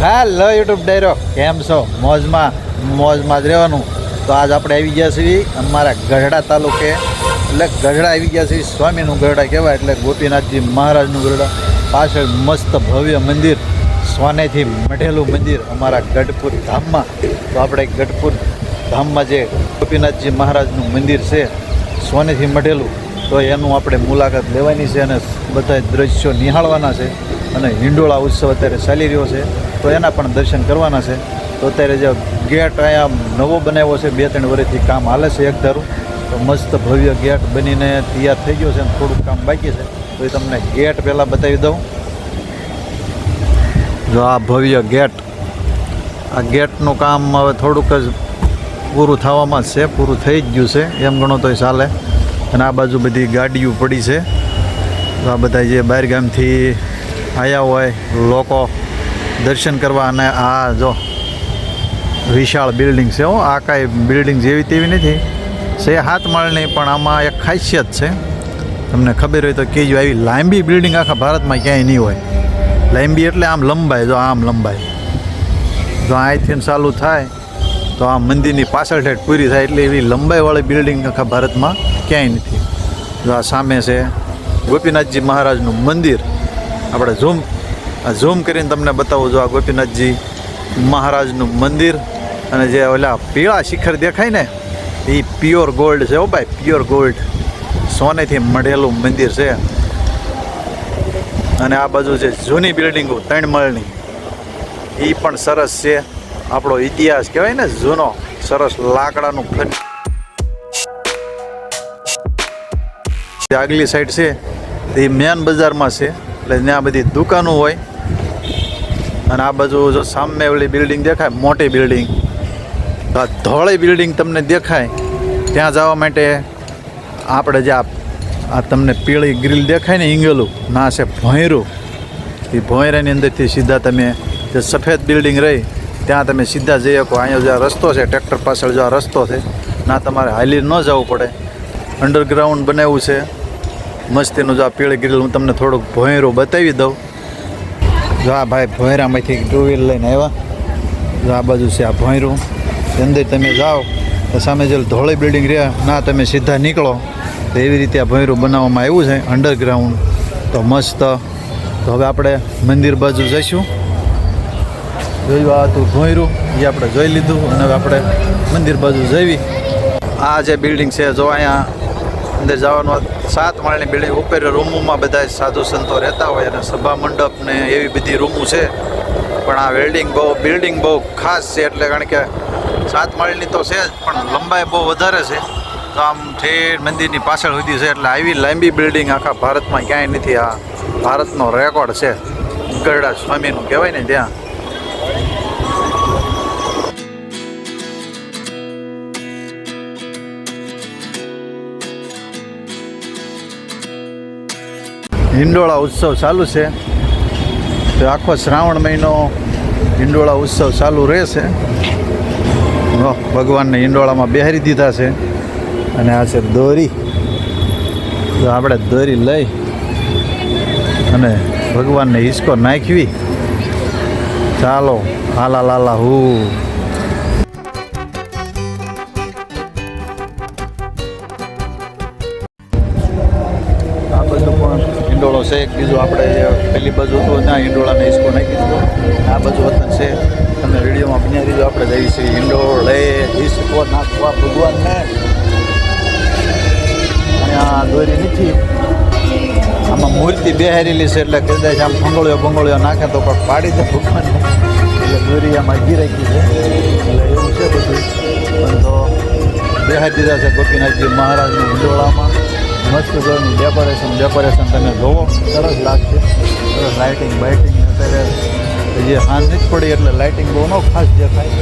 Hello YouTube ડાયરો, કેમ છો? મોજમાં જ રહેવાનું. તો આજ આપણે આવી ગયા છીએ અમારા ગઢડા તાલુકે, એટલે ગઢડા આવી ગયા છીએ. સ્વામીનું ગઢડા કહેવાય, એટલે ગોપીનાથજી મહારાજનું ગઢડા. પાછળ મસ્ત ભવ્ય મંદિર, સોનેથી મઢેલું મંદિર અમારા ગઢપુર ધામમાં. તો આપણે ગઢપુર ધામમાં જે ગોપીનાથજી મહારાજનું મંદિર છે, સોનેથી મઢેલું, તો એનું આપણે મુલાકાત લેવાની છે અને બધા દ્રશ્યો નિહાળવાના છે. અને હિંડોળા ઉત્સવ અત્યારે ચાલી રહ્યો છે, તો એના પણ દર્શન કરવાના છે. તો અત્યારે જે ગેટ અહીંયા નવો બનાવ્યો છે, 2-3 વર્ષથી કામ હાલે છે એક ધારું. તો મસ્ત ભવ્ય ગેટ બનીને તૈયાર થઈ ગયો છે અને થોડુંક કામ બાકી છે. તો એ તમને ગેટ પહેલાં બતાવી દઉં. જો આ ભવ્ય ગેટ, આ ગેટનું કામ હવે થોડુંક જ પૂરું થવામાં જ છે, પૂરું થઈ જ ગયું છે એમ ગણો તોય ચાલે. અને આ બાજુ બધી ગાડીઓ પડી છે. તો આ બધા જે બહાર ગામથી આવ્યા હોય લોકો દર્શન કરવા. અને આ જો વિશાળ બિલ્ડિંગ છે. આ કાંઈ બિલ્ડિંગ જેવી તેવી નથી, છે 7 માળની, પણ આમાં એક ખાસિયત છે, તમને ખબર હોય તો કહેજો. આવી લાંબી બિલ્ડિંગ આખા ભારતમાં ક્યાંય નહીં હોય. લાંબી એટલે આમ લંબાઈ, જો આમ લંબાઈ, જો અહીંથી ચાલુ થાય તો આ મંદિરની પાછળ ઠેઠ પૂરી થાય, એટલે એવી લંબાઈવાળી બિલ્ડિંગ આખા ભારતમાં ક્યાંય નથી. જો આ સામે છે ગોપીનાથજી મહારાજનું મંદિર. આપણે ઝૂમ કરીને તમને બતાવું. જો આ ગોપીનાથજી મહારાજનું મંદિર, અને જે ઓલા પીળા શિખર દેખાય ને, એ પ્યોર ગોલ્ડ છે. ઓ ભાઈ, પ્યોર ગોલ્ડ, સોનેથી મઢેલું મંદિર છે. અને આ બાજુ છે જૂની બિલ્ડિંગો 3 માળની, એ પણ સરસ છે. આપણો ઇતિહાસ કહેવાય ને, જૂનો સરસ લાકડાનું આગલી સાઈડ છે તે મેન બજારમાં છે, એટલે ત્યાં બધી દુકાનો હોય. અને આ બાજુ જો સામે ઓલી બિલ્ડિંગ દેખાય, મોટી બિલ્ડિંગ, આ ધોળી બિલ્ડિંગ તમને દેખાય, ત્યાં જવા માટે આપણે જે આ તમને પીળી ગ્રીલ દેખાય ને, ઈંગલું ના છે ભોંયરું, એ ભોંયરાની અંદરથી સીધા તમે જે સફેદ બિલ્ડિંગ રહી ત્યાં તમે સીધા જઈ શકો. અહીંયા જો આ રસ્તો છે, ટ્રેક્ટર પાછળ જો આ રસ્તો છે, ના તમારે હાલી ન જવું પડે. અંડરગ્રાઉન્ડ બનાવ્યું છે મસ્તીનું. જો આ પીળી ગ્રીલ હું તમને થોડુંક ભોંયરું બતાવી દઉં. જો આ ભાઈ ભોંયરામાંથી 2 વ્હીલ લઈને આવ્યા. જો આ બાજુ છે આ ભોંયરું, અંદર તમે જાઓ તો સામે જે ધોળી બિલ્ડિંગ રહ્યા, ના તમે સીધા નીકળો તો એવી રીતે આ ભોંયરું બનાવવામાં આવ્યું છે, અંડરગ્રાઉન્ડ. તો મસ્ત. તો હવે આપણે મંદિર બાજુ જઈશું. જોયું આ હતું ભોંયરું, એ આપણે જોઈ લીધું. અને હવે આપણે મંદિર બાજુ જઈએ. આ જે બિલ્ડિંગ છે, જો અહીંયા અંદર જવાનું 7 માળની બિલ્ડિંગ. ઉપર રૂમોમાં બધા સાધુ સંતો રહેતા હોય, અને સભા મંડપ ને એવી બધી રૂમો છે. પણ આ બિલ્ડિંગ બહુ ખાસ છે, એટલે કારણ કે 7 માળની તો છે જ, પણ લંબાઈ બહુ વધારે છે. તો આમ ઠેર મંદિરની પાછળ સુધી છે, એટલે આવી લાંબી બિલ્ડિંગ આખા ભારતમાં ક્યાંય નથી. આ ભારતનો રેકોર્ડ છે, ગઢડા સ્વામીનું કહેવાય ને ત્યાં. હિંડોળા ઉત્સવ ચાલુ છે, તો આખો શ્રાવણ મહિનો હિંડોળા ઉત્સવ ચાલુ રહેશે. ભગવાનને હિંડોળામાં બેહારી દીધા છે. અને આ છે દોરી. તો આપણે દોરી લઈ અને ભગવાનને હિસકો નાખવી. ચાલો હાલા લાલા હું. હિંડોળો છે એક બીજો, આપણે પેલી બાજુ હતો ત્યાં હિંડોળાને હિસકો નાખી દીધો. આ બાજુ વતન છે, તમે વિડીયોમાં બન્યા દીધો. આપણે જઈએ છીએ હિંડોળે હિસકો નાખવા ભગવાનને. અહીંયા દોરી નથી, આમાં મૂર્તિ બેહારેલી છે, એટલે કદાચ આમ ભંગોળિયો નાખે તો પણ પાડી દે ભગવાનને, એટલે દોરી આમાં ગી રાખી છે. એટલે એવું છે બધું. પણ તો બેહારી દીધા છે ગોપીનાથજી મહારાજની હિંડોળામાં. મસ્ત જોવાનું ડેકોરેશન તમે જોવો, સરસ લાગશે. સરસ લાઇટિંગ અત્યારે જે હાંજ નથી પડી, એટલે લાઇટિંગ બહુ ન ખાસ દેખાય.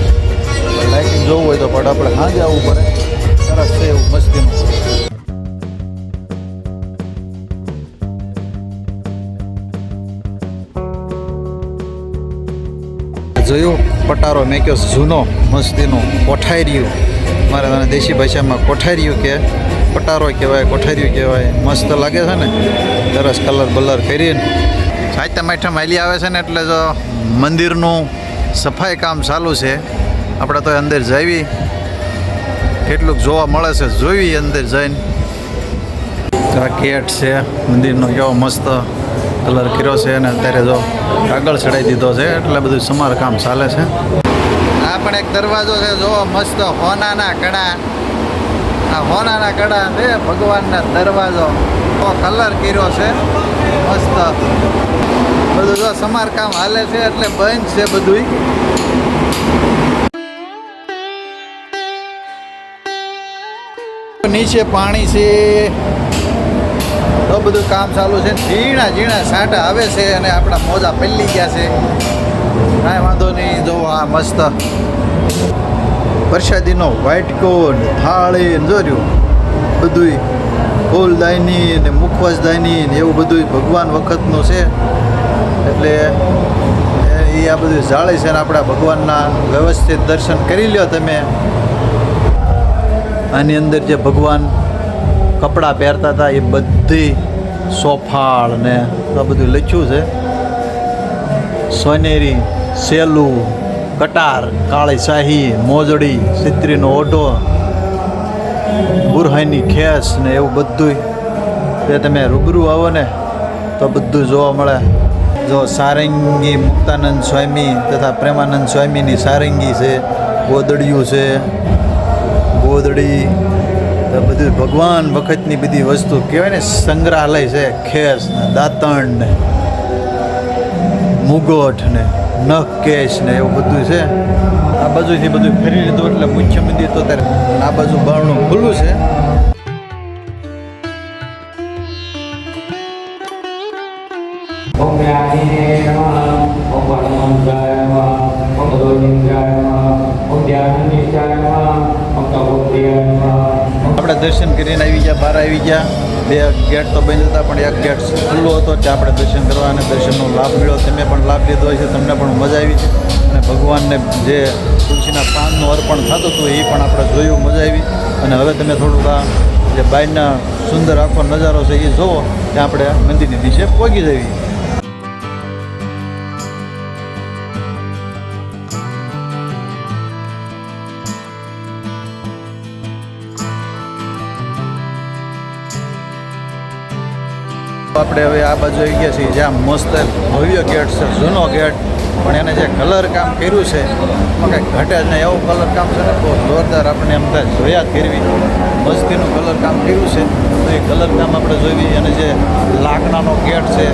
લાઇટિંગ જોવું હોય તો પણ આપણે સાંજે આવવું પડે. સરસ છે એવું મસ્તીનું. જોયું પટારો મેક્યો જૂનો મસ્તીનો, કોઠાર્યું. મારે તને દેશી ભાષામાં કોઠાર્યું કે પટારો કહેવાય, કોઠારીઓ કહેવાય. મસ્ત લાગે છે ને, સરસ કલર બલર કરીને. સાહિત્ય માઠમ હાલી આવે છે ને, એટલે જો મંદિરનું સફાઈ કામ ચાલુ છે. આપણે તો અંદર જઈએ કેટલુંક જોવા મળે છે જોઈ અંદર જઈને. આ ગેટ છે મંદિરનો, કેવો મસ્ત કલર કર્યો છે અને અત્યારે જો કાગળ ચડાવી દીધો છે એટલે બધું સમારકામ ચાલે છે. આ પણ એક દરવાજો છે, જોવો મસ્ત હોનાના કડા. આ હોનાના કડા છે ભગવાનના દરવાજો, કલર કર્યો છે મસ્ત. બધું જો સમારકામ હાલે છે એટલે બંધ છે બધું. નીચે પાણી છે તો બધું કામ ચાલુ છે. ઝીણા ઝીણા સાટા આવે છે અને આપણા મોજા પલ્લી ગયા છે. કાંઈ વાંધો નહીં. જો આ મસ્ત પ્રસાદીનો વ્હાઈટ કોટ, થાળી જોર્યું બધું, ફૂલદાયની ને મુખવાસદાયની ને એવું બધું ભગવાન વખતનું છે. એટલે એ આ બધું જાળે છે ને આપણા ભગવાનના વ્યવસ્થિત દર્શન કરી લ્યો તમે. આની અંદર જે ભગવાન કપડાં પહેરતા હતા એ બધી સોફાળ ને આ બધું લખ્યું છે. સોનેરી, સેલું, કટાર, કાળી શાહી, મોજડી, સિત્રીનો ઓઢો, બુરહાઈની ખેસ ને એવું બધું તે તમે રૂબરૂ આવો ને તો બધું જોવા મળે. જો સારંગી મુક્તાનંદ સ્વામી તથા પ્રેમાનંદ સ્વામીની સારંગી છે, ગોદડિયું છે, ગોદડી, તો બધું ભગવાન વખતની બધી વસ્તુ કહેવાય ને સંગ્રહાલય છે. ખેસ ને દાંતણ ને મુગોઠ ને નખ કેશ ને એવું બધું છે. આ બાજુથી બધું ફેરી લીધું એટલે મુખ્ય મંદિર તો ત્યારે આ બાજુ બારણું ખુલ્લું છે. આપણે દર્શન કરીને આવી ગયા, બહાર આવી ગયા. 2 ગેટ તો બંધ હતા પણ 1 ગેટ ખુલ્લો હતો ત્યાં આપણે દર્શન કરવા અને દર્શનનો લાભ મળ્યો. તમે પણ લાભ લીધો હોય છે, તમને પણ મજા આવી છે. અને ભગવાનને જે તુલસીના પાનનું અર્પણ થતું હતું એ પણ આપણે જોયું, મજા આવી. અને હવે તમે થોડુંક આ જે બહારના સુંદર આખો નજારો છે એ જોવો ત્યાં આપણે મંદિરની દિશે પહોંચી જઈએ. આપણે હવે આ બાજુ આવી ગયા છીએ જ્યાં મસ્ત ભવ્ય ગેટ છે, જૂનો ગેટ, પણ એને જે કલર કામ કર્યું છે એમાં કંઈ ઘટે જ નહીં. એવું કલર કામ છે ને બહુ જોરદાર, આપણે એમ થાય જોયા જ કરવી. મસ્તીનું કલર કામ કર્યું છે તો એ કલર કામ આપણે જોઈવી. અને જે લાકડાનો ગેટ છે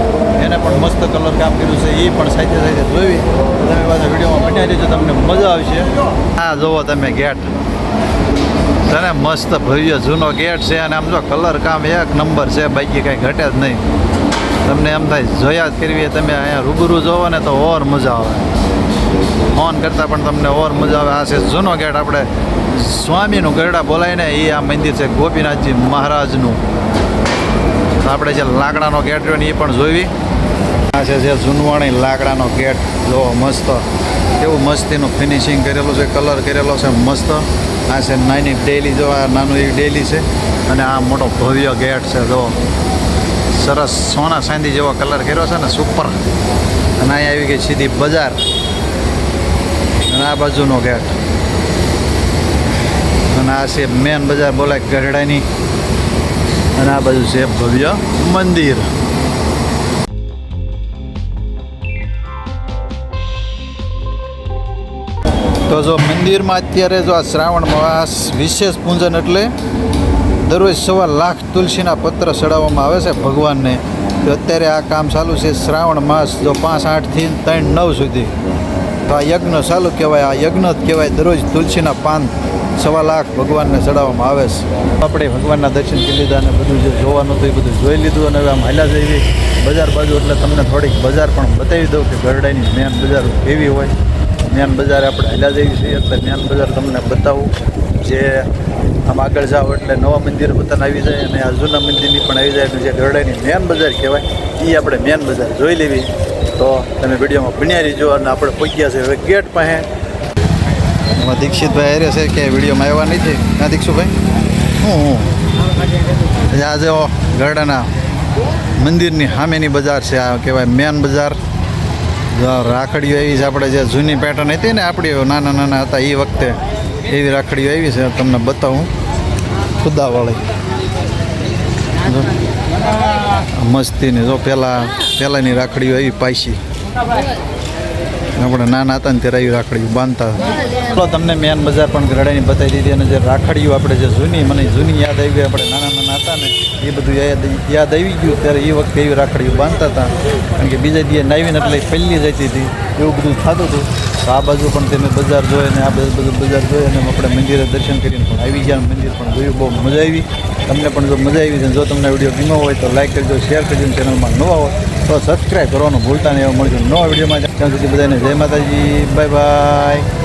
એને પણ મસ્ત કલર કામ કર્યું છે એ પણ સાથે સાથે જોઈવી. તમે પાછા વિડીયોમાં બન્યા રહીજો, તમને મજા આવશે. આ જુઓ તમે ગેટ તને મસ્ત ભવ્ય જૂનો ગેટ છે અને આમ જો કલર કામ 1 નંબર છે, બાકી કાંઈ ઘટે જ નહીં. તમને એમ થાય જોયા જ કરવી. તમે અહીંયા રૂબરૂ જોવો ને તો ઓર મજા આવે, ફોન કરતાં પણ તમને ઓર મજા આવે. આ છે જૂનો ગેટ, આપણે સ્વામીનું ગરડા બોલાય ને એ આ મંદિર છે ગોપીનાથજી મહારાજનું. આપણે જે લાકડાનો ગેટ રહ્યો ને એ પણ જોઈવી. આ છે જે જૂનવાણી લાકડાનો ગેટ, જો મસ્ત એવું મસ્તીનું ફિનિશિંગ કરેલું છે, કલર કરેલો છે મસ્ત. આ છે નાની ડેલી, જો આ નાનું એવી ડેલી છે. અને આ મોટો ભવ્ય ગેટ છે, જો સરસ સોના ચાંદી જેવો કલર કર્યો છે ને, સુપર. અને અહીંયા આવી ગઈ સીધી બજાર અને આ બાજુનો ગેટ. અને આ છે મેન બજાર બોલાય ગઢડાની. અને આ બાજુ છે ભવ્ય મંદિર. તો જો મંદિરમાં અત્યારે જો આ શ્રાવણ માસ વિશેષ પૂજન એટલે દરરોજ 1.25 લાખ તુલસીના પત્ર ચડાવવામાં આવે છે ભગવાનને. તો અત્યારે આ કામ ચાલુ છે શ્રાવણ માસ, જો 5/8થી 3/9 સુધી. તો આ યજ્ઞ ચાલુ કહેવાય, આ યજ્ઞ જ કહેવાય. દરરોજ તુલસીના પાન 1.25 લાખ ભગવાનને ચડાવવામાં આવે છે. આપણે ભગવાનના દર્શન કરી લીધા અને બધું જે જોવાનું હતું એ બધું જોઈ લીધું. અને હવે આમ હાલ્યા જઈએ બજાર બાજુ, એટલે તમને થોડીક બજાર પણ બતાવી દઉં કે ગરડાની મેન બજાર કેવી હોય. મેન બજાર આપણે હાલ્યા જઈએ છીએ એટલે મેન બજાર તમને બતાવું. જે આમ આગળ જાઓ એટલે નવા મંદિર બધાને આવી જાય અને આ જૂના મંદિરની પણ આવી જાય. જે ગરડાની મેન બજાર કહેવાય એ આપણે મેન બજાર જોઈ લેવી. તો તમે વિડીયોમાં બન્યા રહીજો. અને આપણે પહોંચ્યા છે હવે ગેટ પાસે. એમાં દીક્ષિતભાઈ હારે છે કે વિડીયોમાં આવ્યા નથી. ના દીક્ષુભાઈ, હું આ જો ગરડાના મંદિરની સામેની બજાર છે, આ કહેવાય મેન બજાર. જો આ રાખડીઓ આવી છે આપણે જે જૂની પેટર્ન હતી ને આપણી નાના નાના હતા એ વખતે એવી રાખડીઓ આવી છે તમને બતાવું ખુદાવાળી જો મસ્તીની જો પહેલાંની રાખડીઓ આવી પાછી આપણે નાના હતા ને ત્યારે આવી રાખડીઓ બાંધતા ચલો તમને મેન બજાર પણ ગરડાની બતાવી દીધી અને જે રાખડીઓ આપણે જે જૂની મને જૂની યાદ આવી આપણે નાના નાના હતા ને એ બધું યાદ આવી ગયું ત્યારે એ વખતે એવી રાખડીઓ બાંધતા હતા કારણ કે બીજા દિવસે નાવીને એટલે પહેલી જતી હતી એવું બધું થતું હતું તો આ બાજુ પણ તમે બજાર જોઈએ ને આ બધું બજાર જોઈએ અને આપણે મંદિરે દર્શન કરીને પણ આવી ગયા મંદિર પણ જોયું બહુ મજા આવી તમને પણ જો મજા આવી છે જો તમને વિડીયો ગમ્યો હોય તો લાઈક કરજો શેર કરજો ચેનલમાં નવા હોય તો સબસ્ક્રાઈબ કરવાનું ભૂલતા નહીં એવા મળજો નવા વિડીયોમાં ત્યાં સુધી બધાને જય માતાજી બાય બાય.